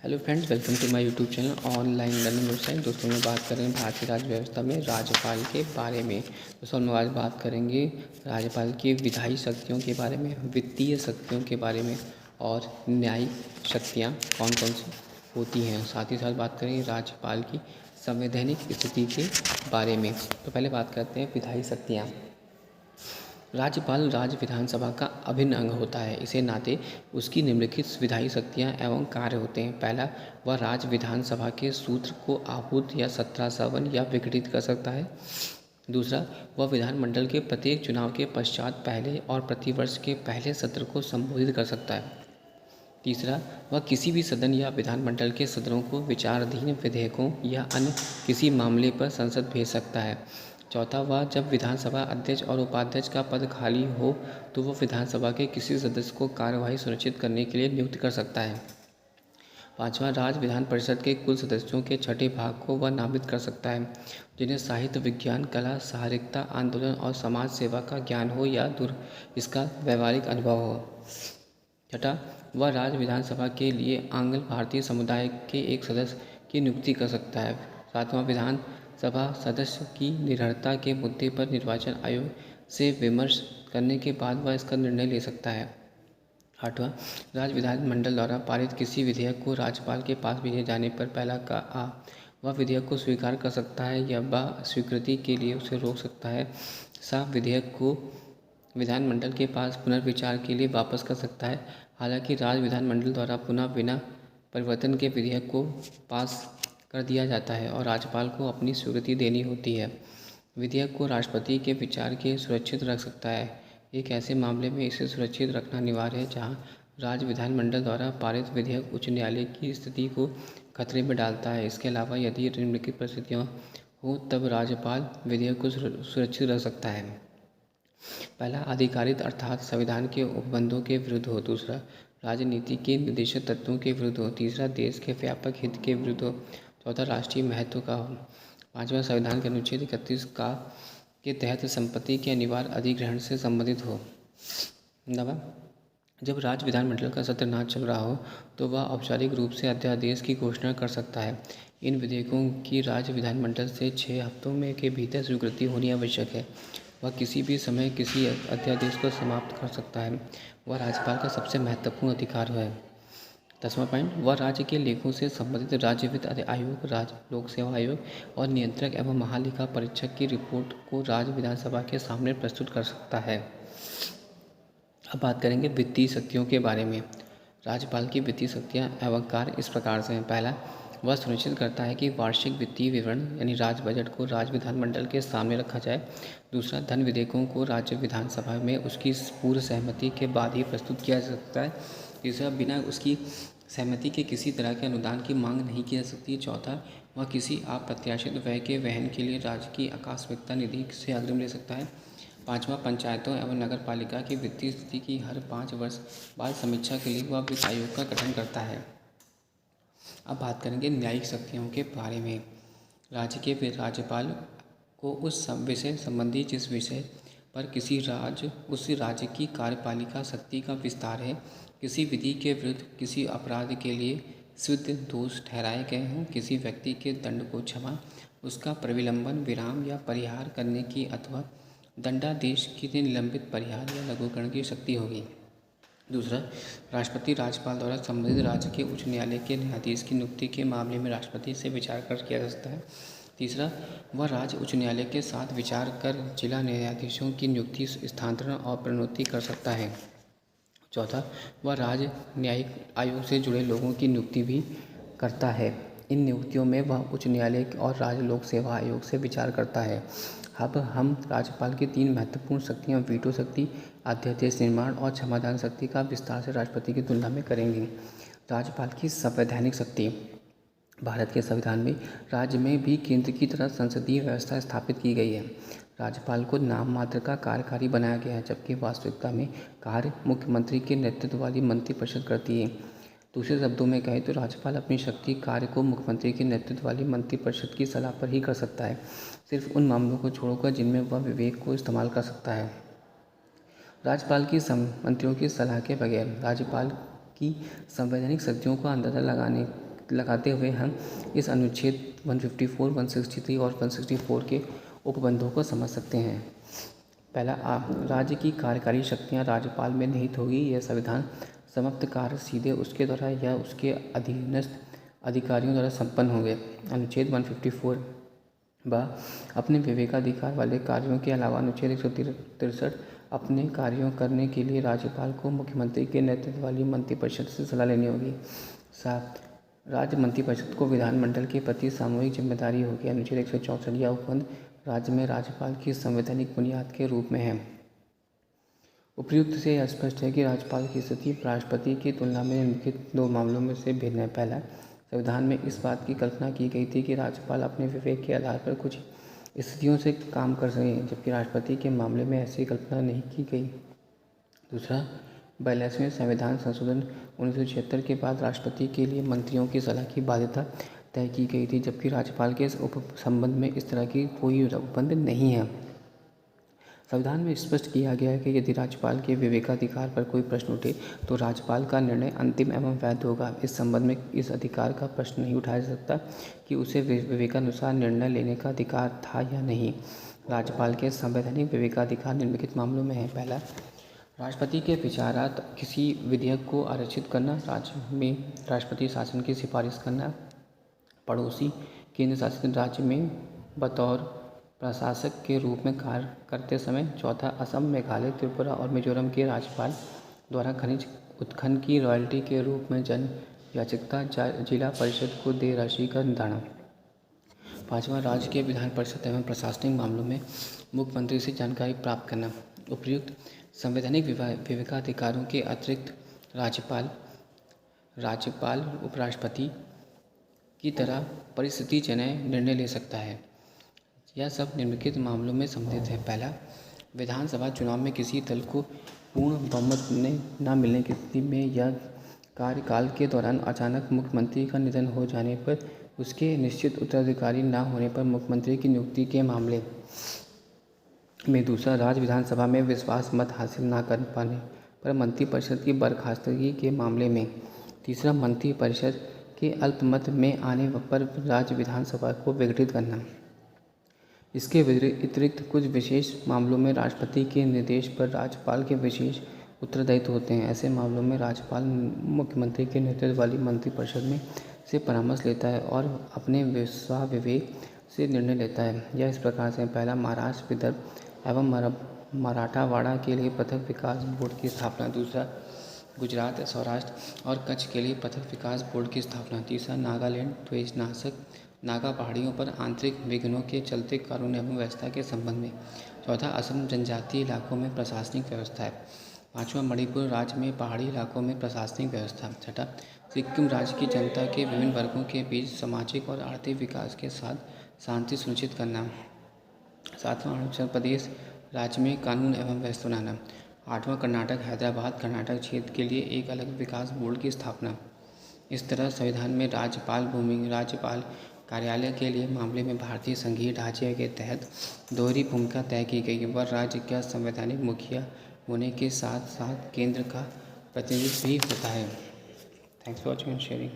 Hello friends, welcome to my YouTube channel online learning website. दोस्तों में बात करेंगे भारतीय राज्य व्यवस्था में राज्यपाल के बारे में। दोस्तों हम आज बात करेंगे राज्यपाल की विधायी शक्तियों के बारे में, वित्तीय शक्तियों के बारे में और न्यायिक शक्तियाँ कौन कौन सी होती हैं। साथ ही साथ बात करेंगे राज्यपाल की संवैधानिक स्थिति के बारे में। तो पहले बात करते हैं विधायी शक्तियाँ। राज्यपाल राज्य विधानसभा का अभिन्न अंग होता है। इसे नाते उसकी निम्नलिखित विधायी शक्तियाँ एवं कार्य होते हैं। पहला, वह राज्य विधानसभा के सूत्र को आहूत या सत्तासवन या विघटित कर सकता है। दूसरा, वह विधानमंडल के प्रत्येक चुनाव के पश्चात पहले और प्रतिवर्ष के पहले सत्र को संबोधित कर सकता है। तीसरा, वह किसी भी सदन या विधानमंडल के सदनों को विचाराधीन विधेयकों या अन्य किसी मामले पर संसद भेज सकता है। चौथा, वह जब विधानसभा अध्यक्ष और उपाध्यक्ष का पद खाली हो तो वह विधानसभा के किसी सदस्य को कार्यवाही सुनिश्चित करने के लिए नियुक्त कर सकता है। पाँचवां, राज्य विधान परिषद के कुल सदस्यों के छठे भाग को वह नामित कर सकता है, जिन्हें साहित्य, विज्ञान, कला, सहायिका आंदोलन और समाज सेवा का ज्ञान हो या दूर इसका व्यवहारिक अनुभव हो। छठा, वह राज्य विधानसभा के लिए आंग्ल भारतीय समुदाय के एक सदस्य की नियुक्ति कर सकता है। सातवां, विधानसभा सदस्य की निर्भरता के मुद्दे पर निर्वाचन आयोग से विमर्श करने के बाद वह इसका निर्णय ले सकता है। आठवां, राज्य विधानमंडल द्वारा पारित किसी विधेयक को राज्यपाल के पास भेजे जाने पर पहला का आ वह विधेयक को स्वीकार कर सकता है या बा स्वीकृति के लिए उसे रोक सकता है। सा, विधेयक को विधानमंडल के पास पुनर्विचार के लिए वापस कर सकता है। हालांकि राज्य विधानमंडल द्वारा पुनः बिना परिवर्तन के विधेयक को पास कर दिया जाता है और राज्यपाल को अपनी स्वीकृति देनी होती है। विधेयक को राष्ट्रपति के विचार के सुरक्षित रख सकता है। एक ऐसे मामले में इसे सुरक्षित रखना अनिवार्य है जहां राज्य विधानमंडल द्वारा पारित विधेयक उच्च न्यायालय की स्थिति को खतरे में डालता है। इसके अलावा यदि निम्नलिखित परिस्थितियाँ हो तब राज्यपाल विधेयक को सुरक्षित रख सकता है। पहला, आधिकारिक अर्थात संविधान के उपबंधों के विरुद्ध हो। दूसरा, राजनीति के निर्देशक तत्वों के विरुद्ध हो। तीसरा, देश के व्यापक हित के विरुद्ध हो। चौथा, राष्ट्रीय महत्व का हो। पांचवा, संविधान के अनुच्छेद 31 का के तहत संपत्ति के अनिवार्य अधिग्रहण से संबंधित हो। नवा, जब राज्य विधानमंडल का सत्र न चल रहा हो तो वह औपचारिक रूप से अध्यादेश की घोषणा कर सकता है। इन विधेयकों की राज्य विधानमंडल से 6 हफ्तों में के भीतर स्वीकृति होनी आवश्यक है। वह किसी भी समय किसी अध्यादेश को समाप्त कर सकता है। वह राज्यपाल का सबसे महत्वपूर्ण अधिकार है। 10वां पॉइंट, वह राज्य के लेखों से संबंधित राज्य वित्त आयोग, राज्य लोक सेवा आयोग और नियंत्रक एवं महालेखा परीक्षक की रिपोर्ट को राज्य विधानसभा के सामने प्रस्तुत कर सकता है। अब बात करेंगे वित्तीय शक्तियों के बारे में। राज्यपाल की वित्तीय शक्तियाँ एवं कार्य इस प्रकार से हैं। पहला, वह सुनिश्चित करता है कि वार्षिक वित्तीय विवरण यानी राज्य बजट को राज्य विधानमंडल के सामने रखा जाए। दूसरा, धन विधेयकों को राज्य विधानसभा में उसकी पूर्व सहमति के बाद ही प्रस्तुत किया जा सकता है। तीसरा, बिना उसकी सहमति के किसी तरह के अनुदान की मांग नहीं की जा सकती। चौथा, वह किसी अप्रत्याशित व्यय के वहन के लिए राज्य की आकस्मिकता निधि से अग्रिम ले सकता है। पाँचवां, पंचायतों एवं नगर पालिका की वित्तीय स्थिति की हर 5 वर्ष बाद समीक्षा के लिए वह वित्त आयोग का गठन करता है। अब बात करेंगे न्यायिक शक्तियों के बारे में। राज्य के राज्यपाल को उस विषय संबंधी जिस विषय पर उस राज्य की कार्यपालिका शक्ति का विस्तार है, किसी विधि के विरुद्ध किसी अपराध के लिए सिद्ध दोष ठहराए गए हों, किसी व्यक्ति के दंड को क्षमा, उसका प्रविलंबन, विराम या परिहार करने की अथवा दंडादेश के निलंबित परिहार या लघुकरण की शक्ति होगी। दूसरा, राष्ट्रपति राज्यपाल द्वारा संबंधित राज्य के उच्च न्यायालय के न्यायाधीश की नियुक्ति के मामले में राष्ट्रपति से विचार कर किया जा सकता है। तीसरा, वह राज्य उच्च न्यायालय के साथ विचार कर जिला न्यायाधीशों की नियुक्ति, स्थानांतरण और प्रोन्नति कर सकता है। चौथा, वह राज्य न्यायिक आयोग से जुड़े लोगों की नियुक्ति भी करता है। इन नियुक्तियों में वह उच्च न्यायालय और राज्य लोक सेवा आयोग से विचार करता है। अब हम राज्यपाल की 3 महत्वपूर्ण शक्तियाँ वीटो शक्ति, अध्यादेश निर्माण और क्षमादान शक्ति का विस्तार से राष्ट्रपति की तुलना में करेंगे। राज्यपाल की संवैधानिक शक्ति। भारत के संविधान में राज्य में भी केंद्र की तरह संसदीय व्यवस्था स्थापित की गई है। राज्यपाल को नाम मात्र का कार्यकारी बनाया गया है, जबकि वास्तविकता में कार्य मुख्यमंत्री के नेतृत्व वाली मंत्रिपरिषद करती है। दूसरे शब्दों में कहें तो राज्यपाल अपनी शक्ति कार्य को मुख्यमंत्री के नेतृत्व वाली मंत्रिपरिषद की सलाह पर ही कर सकता है, सिर्फ उन मामलों को छोड़कर जिनमें वह विवेक को इस्तेमाल कर सकता है। राज्यपाल की मंत्रियों की सलाह के बगैर राज्यपाल की संवैधानिक शक्तियों का अंदाजा लगाने लगाते हुए हम इस अनुच्छेद 154, 163 और 164 के उपबंधों को समझ सकते हैं। पहला, राज्य की कार्यकारी शक्तियाँ राज्यपाल में निहित होगी। यह संविधान समस्त कार्य सीधे उसके द्वारा या उसके अधीनस्थ अधिकारियों द्वारा संपन्न होंगे। अनुच्छेद 154 अपने विवेकाधिकार वाले कार्यों के अलावा अनुच्छेद 163 अपने कार्यों करने के लिए राज्यपाल को मुख्यमंत्री के नेतृत्व वाली मंत्रिपरिषद से सलाह लेनी होगी। 7, राज्य मंत्रिपरिषद को विधानमंडल के प्रति सामूहिक जिम्मेदारी होगी। अनुच्छेद 164 यह उपबंध राज्य में राज्यपाल की संवैधानिक बुनियाद के रूप में है। उपर्युक्त से यह स्पष्ट है कि राज्यपाल की स्थिति राष्ट्रपति की तुलना में निम्नलिखित 2 मामलों में से भिन्न है। पहला, संविधान में इस बात की कल्पना की गई थी कि राज्यपाल अपने विवेक के आधार पर कुछ स्थितियों से काम कर सकें, जबकि राष्ट्रपति के मामले में ऐसी कल्पना नहीं की गई। दूसरा, 42वें संविधान संशोधन 1976 के बाद राष्ट्रपति के लिए मंत्रियों की सलाह की बाध्यता तय की गई थी, जबकि राज्यपाल के संबंध में इस तरह की कोई उपबंध नहीं है। संविधान में स्पष्ट किया गया है कि यदि राज्यपाल के विवेकाधिकार पर कोई प्रश्न उठे तो राज्यपाल का निर्णय अंतिम एवं वैध होगा। इस संबंध में इस अधिकार का प्रश्न नहीं उठाया जा सकता कि उसे विवेकानुसार निर्णय लेने का अधिकार था या नहीं। राज्यपाल के संवैधानिक विवेकाधिकार निम्नलिखित मामलों में है। पहला, राष्ट्रपति के विचारात किसी विधेयक को आरक्षित करना, राज्य में राष्ट्रपति शासन की सिफारिश करना, पड़ोसी केंद्र शासित राज्य में बतौर प्रशासक के रूप में कार्य करते समय। चौथा, असम, मेघालय, त्रिपुरा और मिजोरम के राज्यपाल द्वारा खनिज उत्खनन की रॉयल्टी के रूप में जन याचिका जिला परिषद को देय राशि का निर्धारण। पाँचवां, राज्य के विधान परिषद एवं प्रशासनिक मामलों में मुख्यमंत्री से जानकारी प्राप्त करना। उपर्युक्त संवैधानिक विवेकाधिकारों के अतिरिक्त राज्यपाल उपराष्ट्रपति की तरह परिस्थितिजन्य निर्णय ले सकता है। यह सब निम्नलिखित मामलों में सम्मिलित है। पहला, विधानसभा चुनाव में किसी दल को पूर्ण बहुमत न मिलने की स्थिति में या कार्यकाल के दौरान अचानक मुख्यमंत्री का निधन हो जाने पर उसके निश्चित उत्तराधिकारी न होने पर मुख्यमंत्री की नियुक्ति के मामले में। दूसरा, राज्य विधानसभा में विश्वास मत हासिल न कर पाने पर मंत्रिपरिषद की बर्खास्तगी के मामले में। तीसरा, मंत्रिपरिषद के अल्पमत में आने पर राज्य विधानसभा को विघटित करना। इसके अतिरिक्त कुछ विशेष मामलों में राष्ट्रपति के निर्देश पर राज्यपाल के विशेष उत्तरदायित्व होते हैं। ऐसे मामलों में राज्यपाल मुख्यमंत्री के नेतृत्व वाली मंत्रिपरिषद में से परामर्श लेता है और अपने स्वाविवेक से निर्णय लेता है। यह इस प्रकार से: पहला, महाराष्ट्र, विदर्भ एवं मराठावाड़ा के लिए पृथक विकास बोर्ड की स्थापना। दूसरा, गुजरात, सौराष्ट्र और कच्छ के लिए पृथक विकास बोर्ड की स्थापना। तीसरा, नागालैंड द्वेषनाशक नागा पहाड़ियों पर आंतरिक विघ्नों के चलते कानून एवं व्यवस्था के संबंध में। चौथा, असम जनजातीय इलाकों में प्रशासनिक व्यवस्था है। पाँचवां, मणिपुर राज्य में पहाड़ी इलाकों में प्रशासनिक व्यवस्था। छठा, सिक्किम राज्य की जनता के विभिन्न वर्गों के बीच सामाजिक और आर्थिक विकास के साथ शांति सुनिश्चित करना। सातवां, अरुणाचल प्रदेश राज्य में कानून एवं व्यवस्था बनाना। आठवां, कर्नाटक हैदराबाद कर्नाटक क्षेत्र के लिए एक अलग विकास बोर्ड की स्थापना। इस तरह संविधान में राज्यपाल कार्यालय के लिए मामले में भारतीय संघीय ढांचे के तहत दोहरी भूमिका तय की गई। वह राज्य का संवैधानिक मुखिया होने के साथ साथ केंद्र का प्रतिनिधित्व भी होता है। Thanks for watching and sharing.